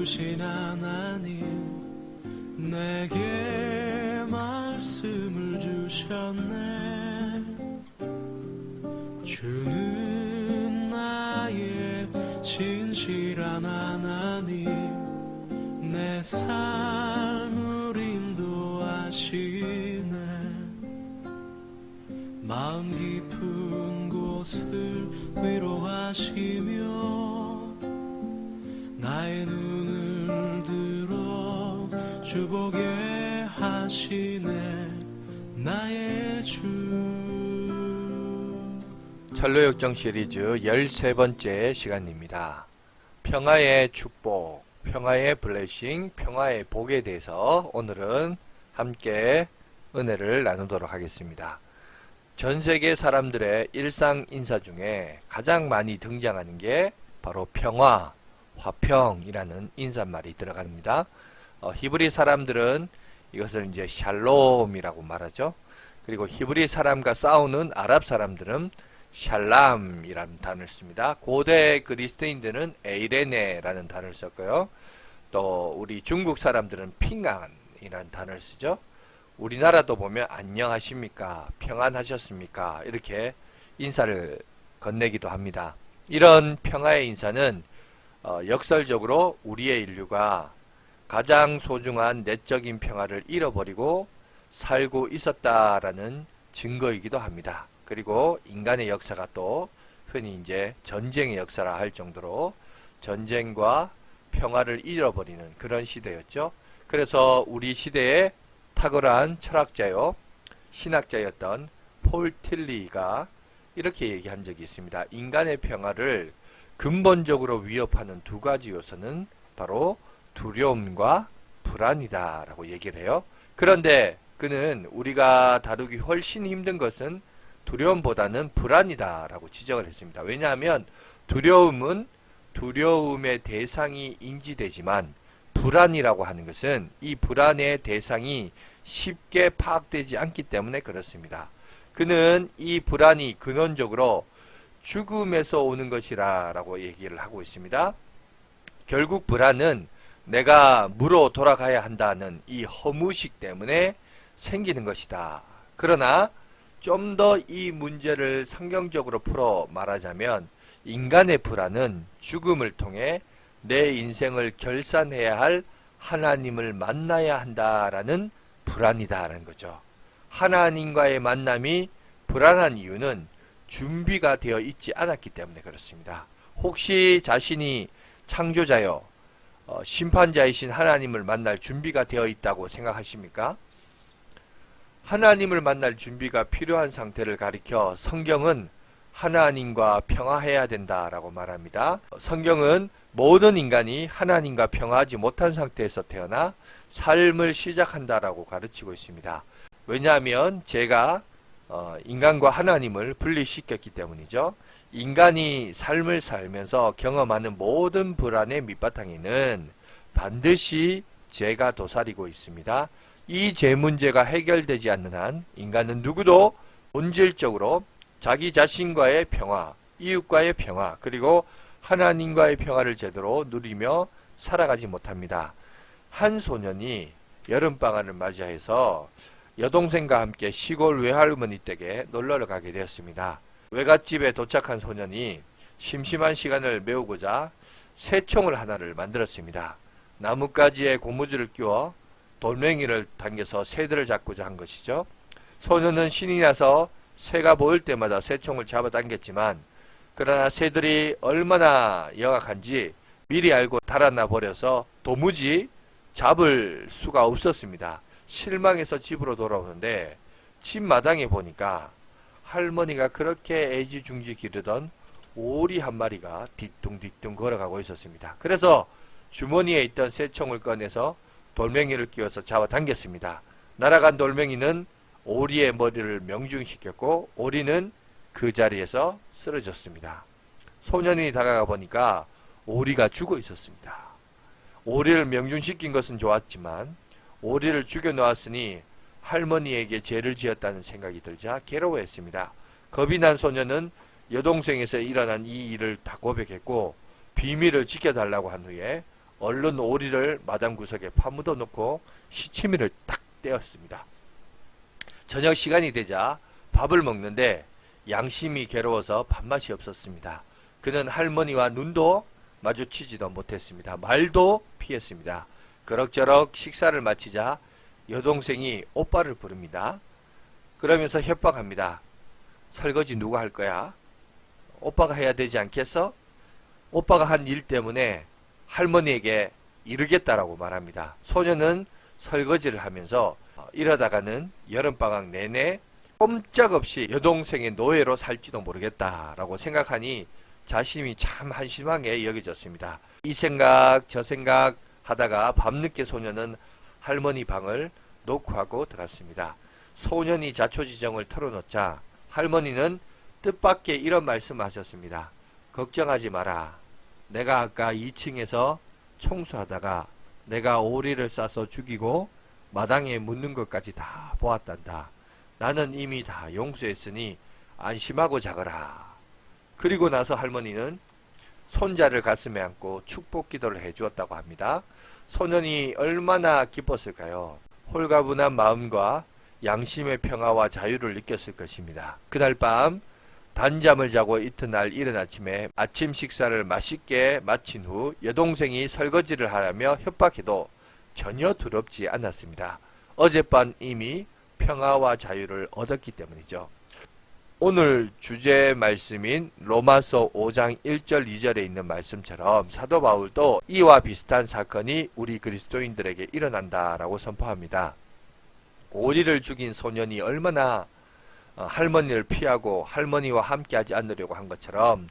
주신 하나님 내게 말씀을 주셨네. 주는 나의 진실한 하나님 내 삶을 인도하시네. 마음 깊은 곳을 위로하시며 나의 눈을 들어 주보게 하시네. 나의 주. 철로역정 시리즈 13번째 시간입니다. 평화의 축복, 평화의 블레싱, 평화의 복에 대해서 오늘은 함께 은혜를 나누도록 하겠습니다. 전 세계 사람들의 일상 인사 중에 가장 많이 등장하는 게 바로 평화, 화평이라는 인사말이 들어갑니다. 히브리 사람들은 이것을 이제 샬롬이라고 말하죠. 그리고 히브리 사람과 싸우는 아랍 사람들은 샬람이라는 단어를 씁니다. 고대 그리스도인들은 에이레네라는 단어를 썼고요. 또 우리 중국 사람들은 핑안이라는 단어를 쓰죠. 우리나라도 보면 안녕하십니까, 평안하셨습니까 이렇게 인사를 건네기도 합니다. 이런 평화의 인사는 역설적으로 우리의 인류가 가장 소중한 내적인 평화를 잃어버리고 살고 있었다라는 증거이기도 합니다. 그리고 인간의 역사가 또 흔히 이제 전쟁의 역사라 할 정도로 전쟁과 평화를 잃어버리는 그런 시대였죠. 그래서 우리 시대에 탁월한 철학자요 신학자였던 폴 틸리가 이렇게 얘기한 적이 있습니다. 인간의 평화를 근본적으로 위협하는 두 가지 요소는 바로 두려움과 불안이다 라고 얘기를 해요. 그런데 그는 우리가 다루기 훨씬 힘든 것은 두려움보다는 불안이다 라고 지적을 했습니다. 왜냐하면 두려움은 두려움의 대상이 인지되지만 불안이라고 하는 것은 이 불안의 대상이 쉽게 파악되지 않기 때문에 그렇습니다. 그는 이 불안이 근원적으로 죽음에서 오는 것이라 라고 얘기를 하고 있습니다. 결국 불안은 내가 무로 돌아가야 한다는 이 허무식 때문에 생기는 것이다. 그러나 좀 더 이 문제를 성경적으로 풀어 말하자면 인간의 불안은 죽음을 통해 내 인생을 결산해야 할 하나님을 만나야 한다라는 불안이다라는 거죠. 하나님과의 만남이 불안한 이유는 준비가 되어 있지 않았기 때문에 그렇습니다. 혹시 자신이 창조자요 심판자이신 하나님을 만날 준비가 되어 있다고 생각하십니까? 하나님을 만날 준비가 필요한 상태를 가리켜 성경은 하나님과 평화해야 된다라고 말합니다. 성경은 모든 인간이 하나님과 평화하지 못한 상태에서 태어나 삶을 시작한다라고 가르치고 있습니다. 왜냐하면 제가 인간과 하나님을 분리시켰기 때문이죠. 인간이 삶을 살면서 경험하는 모든 불안의 밑바탕에는 반드시 죄가 도사리고 있습니다. 이 죄 문제가 해결되지 않는 한 인간은 누구도 본질적으로 자기 자신과의 평화, 이웃과의 평화, 그리고 하나님과의 평화를 제대로 누리며 살아가지 못합니다. 한 소년이 여름방학을 맞이해서 여동생과 함께 시골 외할머니 댁에 놀러를 가게 되었습니다. 외갓집에 도착한 소년이 심심한 시간을 메우고자 새총을 하나를 만들었습니다. 나뭇가지에 고무줄을 끼워 돌멩이를 당겨서 새들을 잡고자 한 것이죠. 소년은 신이 나서 새가 보일 때마다 새총을 잡아당겼지만 그러나 새들이 얼마나 영악한지 미리 알고 달아나 버려서 도무지 잡을 수가 없었습니다. 실망해서 집으로 돌아오는데 집 마당에 보니까 할머니가 그렇게 애지중지 기르던 오리 한 마리가 뒤뚱뒤뚱 걸어가고 있었습니다. 그래서 주머니에 있던 새총을 꺼내서 돌멩이를 끼워서 잡아당겼습니다. 날아간 돌멩이는 오리의 머리를 명중시켰고 오리는 그 자리에서 쓰러졌습니다. 소년이 다가가 보니까 오리가 죽어 있었습니다. 오리를 명중시킨 것은 좋았지만 오리를 죽여 놓았으니 할머니에게 죄를 지었다는 생각이 들자 괴로워했습니다. 겁이 난 소년은 여동생에서 일어난 이 일을 다 고백했고 비밀을 지켜달라고 한 후에 얼른 오리를 마당 구석에 파묻어 놓고 시치미를 딱 떼었습니다. 저녁 시간이 되자 밥을 먹는데 양심이 괴로워서 밥맛이 없었습니다. 그는 할머니와 눈도 마주치지도 못했습니다. 말도 피했습니다. 그럭저럭 식사를 마치자 여동생이 오빠를 부릅니다. 그러면서 협박합니다. 설거지 누가 할 거야? 오빠가 해야 되지 않겠어? 오빠가 한 일 때문에 할머니에게 이르겠다라고 말합니다. 소녀는 설거지를 하면서 이러다가는 여름방학 내내 꼼짝없이 여동생의 노예로 살지도 모르겠다라고 생각하니 자신이 참 한심하게 여겨졌습니다. 이 생각 저 생각 하다가 밤늦게 소녀는 할머니 방을 노크하고 들어갔습니다. 소년이 자초지정을 털어놓자 할머니는 뜻밖의 이런 말씀하셨습니다. 걱정하지 마라. 내가 아까 2층에서 청소하다가 내가 오리를 싸서 죽이고 마당에 묻는 것까지 다 보았단다. 나는 이미 다 용서했으니 안심하고 자거라. 그리고 나서 할머니는 손자를 가슴에 안고 축복 기도를 해주었다고 합니다. 소년이 얼마나 기뻤을까요? 홀가분한 마음과 양심의 평화와 자유를 느꼈을 것입니다. 그날 밤 단잠을 자고 이튿날 이른 아침에 아침 식사를 맛있게 마친 후 여동생이 설거지를 하라며 협박해도 전혀 두렵지 않았습니다. 어젯밤 이미 평화와 자유를 얻었기 때문이죠. 오늘 주제 말씀인 로마서 5장 1절 2절에 있는 말씀처럼 사도 바울도 이와 비슷한 사건이 우리 그리스도인들에게 일어난다라고 선포합니다. 오리를 죽인 소년이 얼마나 할머니를 피하고 할머니와 함께하지 않으려고 한 것처럼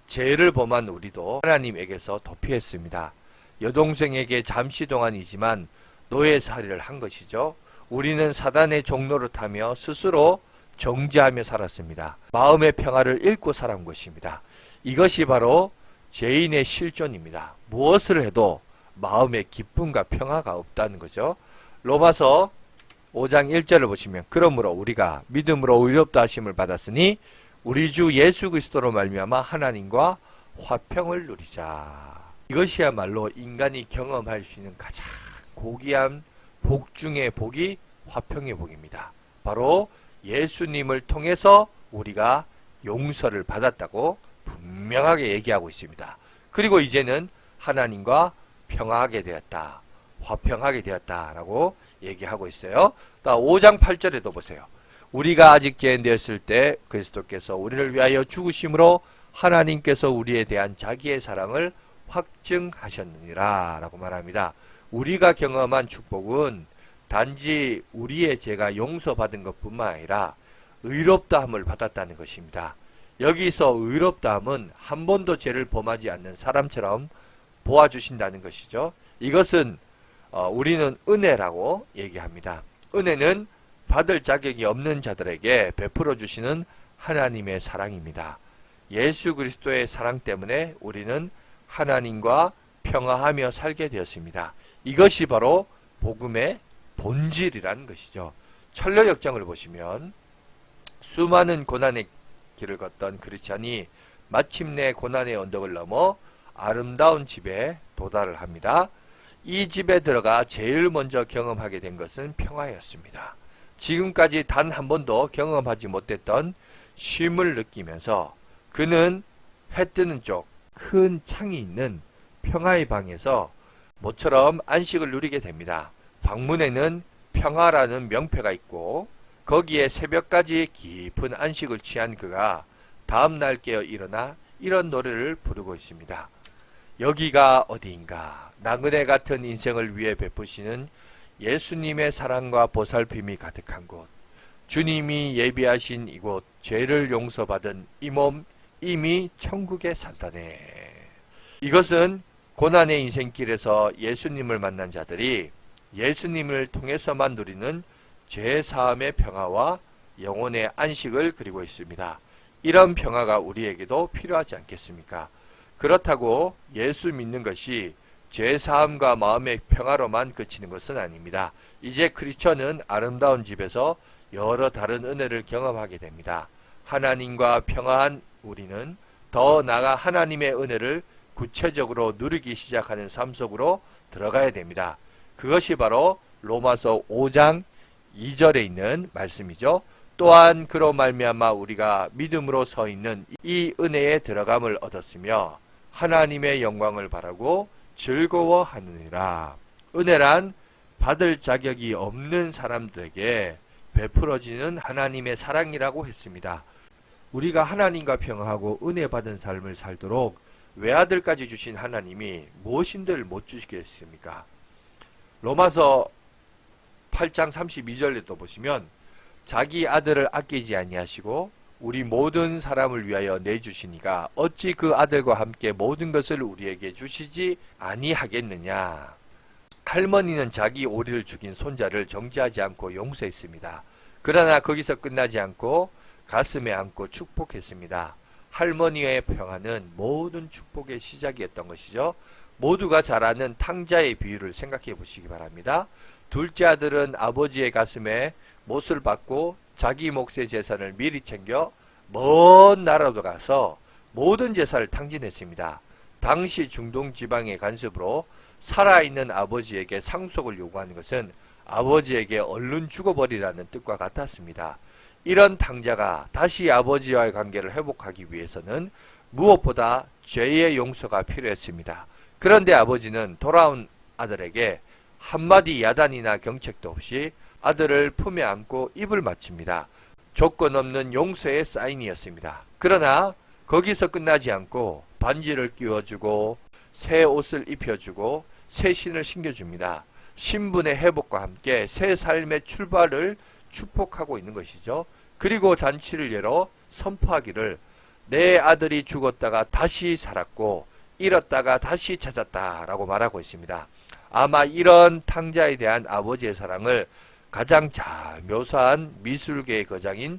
죄를 범한 우리도 하나님에게서 도피했습니다. 여동생에게 잠시 동안이지만 노예살이를 한 것이죠. 우리는 사단의 종로를 타며 스스로 정죄하며 살았습니다. 마음의 평화를 잃고 살아온 것입니다. 이것이 바로 죄인의 실존입니다. 무엇을 해도 마음의 기쁨과 평화가 없다는 거죠. 로마서 5장 1절을 보시면 그러므로 우리가 믿음으로 의롭다 하심을 받았으니 우리 주 예수 그리스도로 말미암아 하나님과 화평을 누리자. 이것이야말로 인간이 경험할 수 있는 가장 고귀한 복 중의 복이 화평의 복입니다. 바로 예수님을 통해서 우리가 용서를 받았다고 분명하게 얘기하고 있습니다. 그리고 이제는 하나님과 평화하게 되었다. 화평하게 되었다라고 얘기하고 있어요. 5장 8절에도 보세요. 우리가 아직 죄인되었을 때 그리스도께서 우리를 위하여 죽으심으로 하나님께서 우리에 대한 자기의 사랑을 확증하셨느니라 라고 말합니다. 우리가 경험한 축복은 단지 우리의 죄가 용서받은 것뿐만 아니라 의롭다함을 받았다는 것입니다. 여기서 의롭다함은 한 번도 죄를 범하지 않는 사람처럼 보아주신다는 것이죠. 이것은 우리는 은혜라고 얘기합니다. 은혜는 받을 자격이 없는 자들에게 베풀어 주시는 하나님의 사랑입니다. 예수 그리스도의 사랑 때문에 우리는 하나님과 평화하며 살게 되었습니다. 이것이 바로 복음의 본질이라는 것이죠. 철로 역정을 보시면 수많은 고난의 길을 걷던 크리스찬이 마침내 고난의 언덕을 넘어 아름다운 집에 도달을 합니다. 이 집에 들어가 제일 먼저 경험하게 된 것은 평화였습니다. 지금까지 단 한 번도 경험하지 못했던 쉼을 느끼면서 그는 해 뜨는 쪽 큰 창이 있는 평화의 방에서 모처럼 안식을 누리게 됩니다. 방문에는 평화라는 명패가 있고 거기에 새벽까지 깊은 안식을 취한 그가 다음날 깨어 일어나 이런 노래를 부르고 있습니다. 여기가 어디인가? 나그네 같은 인생을 위해 베푸시는 예수님의 사랑과 보살핌이 가득한 곳. 주님이 예비하신 이곳, 죄를 용서받은 이 몸 이미 천국에 산다네. 이것은 고난의 인생길에서 예수님을 만난 자들이 예수님을 통해서만 누리는 죄사함의 평화와 영혼의 안식을 그리고 있습니다. 이런 평화가 우리에게도 필요하지 않겠습니까? 그렇다고 예수 믿는 것이 죄사함과 마음의 평화로만 그치는 것은 아닙니다. 이제 크리스천은 아름다운 집에서 여러 다른 은혜를 경험하게 됩니다. 하나님과 평화한 우리는 더 나아가 하나님의 은혜를 구체적으로 누리기 시작하는 삶 속으로 들어가야 됩니다. 그것이 바로 로마서 5장 2절에 있는 말씀이죠. 또한 그로 말미암아 우리가 믿음으로 서 있는 이 은혜에 들어감을 얻었으며 하나님의 영광을 바라고 즐거워하느니라. 은혜란 받을 자격이 없는 사람들에게 베풀어지는 하나님의 사랑이라고 했습니다. 우리가 하나님과 평화하고 은혜 받은 삶을 살도록 외아들까지 주신 하나님이 무엇인들 못 주시겠습니까? 로마서 8장 32절에 또 보시면 자기 아들을 아끼지 아니하시고 우리 모든 사람을 위하여 내주시니가 어찌 그 아들과 함께 모든 것을 우리에게 주시지 아니하겠느냐. 할머니는 자기 오리를 죽인 손자를 정죄하지 않고 용서했습니다. 그러나 거기서 끝나지 않고 가슴에 안고 축복했습니다. 할머니의 평화는 모든 축복의 시작이었던 것이죠. 모두가 잘 아는 탕자의 비유를 생각해 보시기 바랍니다. 둘째 아들은 아버지의 가슴에 못을 받고 자기 몫의 재산을 미리 챙겨 먼 나라로 가서 모든 재산을 탕진했습니다. 당시 중동 지방의 간섭으로 살아있는 아버지에게 상속을 요구하는 것은 아버지에게 얼른 죽어버리라는 뜻과 같았습니다. 이런 탕자가 다시 아버지와의 관계를 회복하기 위해서는 무엇보다 죄의 용서가 필요했습니다. 그런데 아버지는 돌아온 아들에게 한마디 야단이나 경책도 없이 아들을 품에 안고 입을 맞춥니다. 조건 없는 용서의 사인이었습니다. 그러나 거기서 끝나지 않고 반지를 끼워주고 새 옷을 입혀주고 새 신을 신겨줍니다. 신분의 회복과 함께 새 삶의 출발을 축복하고 있는 것이죠. 그리고 잔치를 열어 선포하기를 내 아들이 죽었다가 다시 살았고 잃었다가 다시 찾았다라고 말하고 있습니다. 아마 이런 탕자에 대한 아버지의 사랑을 가장 잘 묘사한 미술계의 거장인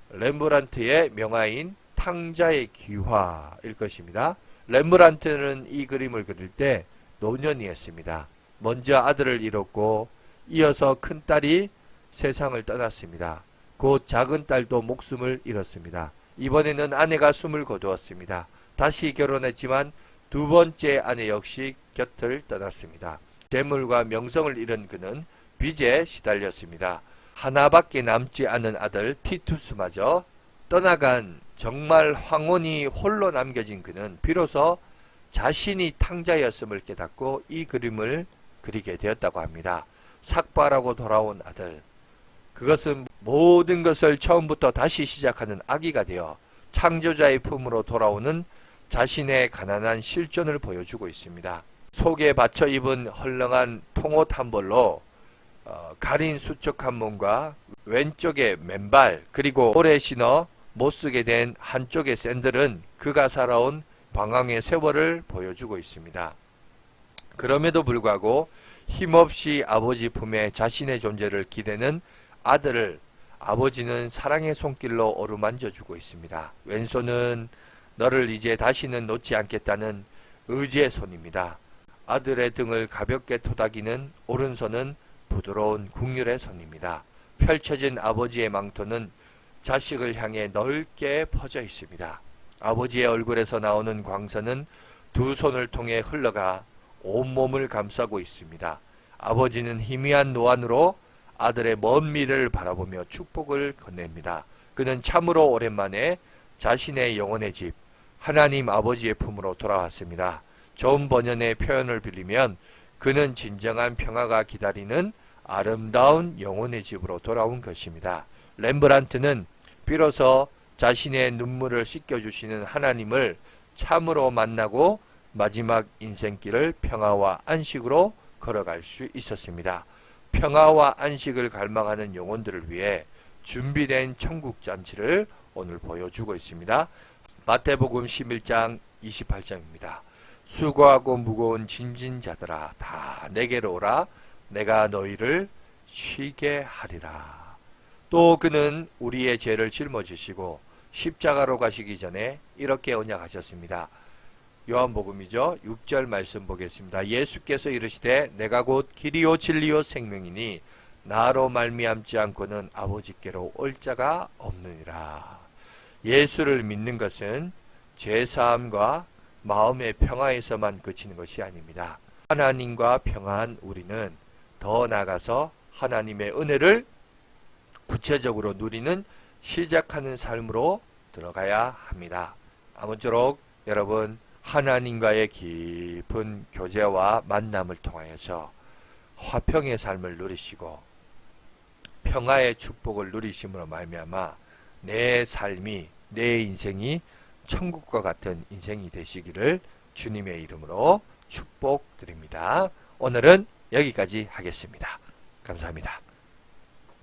렘브란트의 명화인 탕자의 기화일 것입니다. 렘브란트는 이 그림을 그릴 때 노년이었습니다. 먼저 아들을 잃었고 이어서 큰딸이 세상을 떠났습니다. 곧 작은 딸도 목숨을 잃었습니다. 이번에는 아내가 숨을 거두었습니다. 다시 결혼했지만 두 번째 아내 역시 곁을 떠났습니다. 재물과 명성을 잃은 그는 빚에 시달렸습니다. 하나밖에 남지 않은 아들 티투스마저 떠나간 정말 황혼이 홀로 남겨진 그는 비로소 자신이 탕자였음을 깨닫고 이 그림을 그리게 되었다고 합니다. 삭발하고 돌아온 아들. 그것은 모든 것을 처음부터 다시 시작하는 아기가 되어 창조자의 품으로 돌아오는 자신의 가난한 실존을 보여주고 있습니다. 속에 받쳐 입은 헐렁한 통옷 한 벌로 가린 수척한 몸과 왼쪽에 맨발 그리고 오래 신어 못쓰게 된 한쪽의 샌들은 그가 살아온 방황의 세월을 보여주고 있습니다. 그럼에도 불구하고 힘없이 아버지 품에 자신의 존재를 기대는 아들을 아버지는 사랑의 손길로 어루만져주고 있습니다. 왼손은 너를 이제 다시는 놓지 않겠다는 의지의 손입니다. 아들의 등을 가볍게 토닥이는 오른손은 부드러운 국률의 손입니다. 펼쳐진 아버지의 망토는 자식을 향해 넓게 퍼져 있습니다. 아버지의 얼굴에서 나오는 광선은 두 손을 통해 흘러가 온몸을 감싸고 있습니다. 아버지는 희미한 노안으로 아들의 먼 미래를 바라보며 축복을 건넵니다. 그는 참으로 오랜만에 자신의 영혼의 집, 하나님 아버지의 품으로 돌아왔습니다. 좋은 번연의 표현을 빌리면 그는 진정한 평화가 기다리는 아름다운 영혼의 집으로 돌아온 것입니다. 렘브란트는 비로소 자신의 눈물을 씻겨주시는 하나님을 참으로 만나고 마지막 인생길을 평화와 안식으로 걸어갈 수 있었습니다. 평화와 안식을 갈망하는 영혼들을 위해 준비된 천국 잔치를 오늘 보여주고 있습니다. 마태복음 11장 28절입니다. 수고하고 무거운 짐진 자들아 다 내게로 오라 내가 너희를 쉬게 하리라. 또 그는 우리의 죄를 짊어지시고 십자가로 가시기 전에 이렇게 언약하셨습니다. 요한복음이죠. 6절 말씀 보겠습니다. 예수께서 이르시되 내가 곧 길이요 진리요 생명이니 나로 말미암지 않고는 아버지께로 올 자가 없느니라. 예수를 믿는 것은 죄사함과 마음의 평화에서만 그치는 것이 아닙니다. 하나님과 평화한 우리는 더 나아가서 하나님의 은혜를 구체적으로 누리는 시작하는 삶으로 들어가야 합니다. 아무쪼록 여러분 하나님과의 깊은 교제와 만남을 통하여서 화평의 삶을 누리시고 평화의 축복을 누리심으로 말미암아 내 삶이 내 인생이 천국과 같은 인생이 되시기를 주님의 이름으로 축복드립니다. 오늘은 여기까지 하겠습니다. 감사합니다.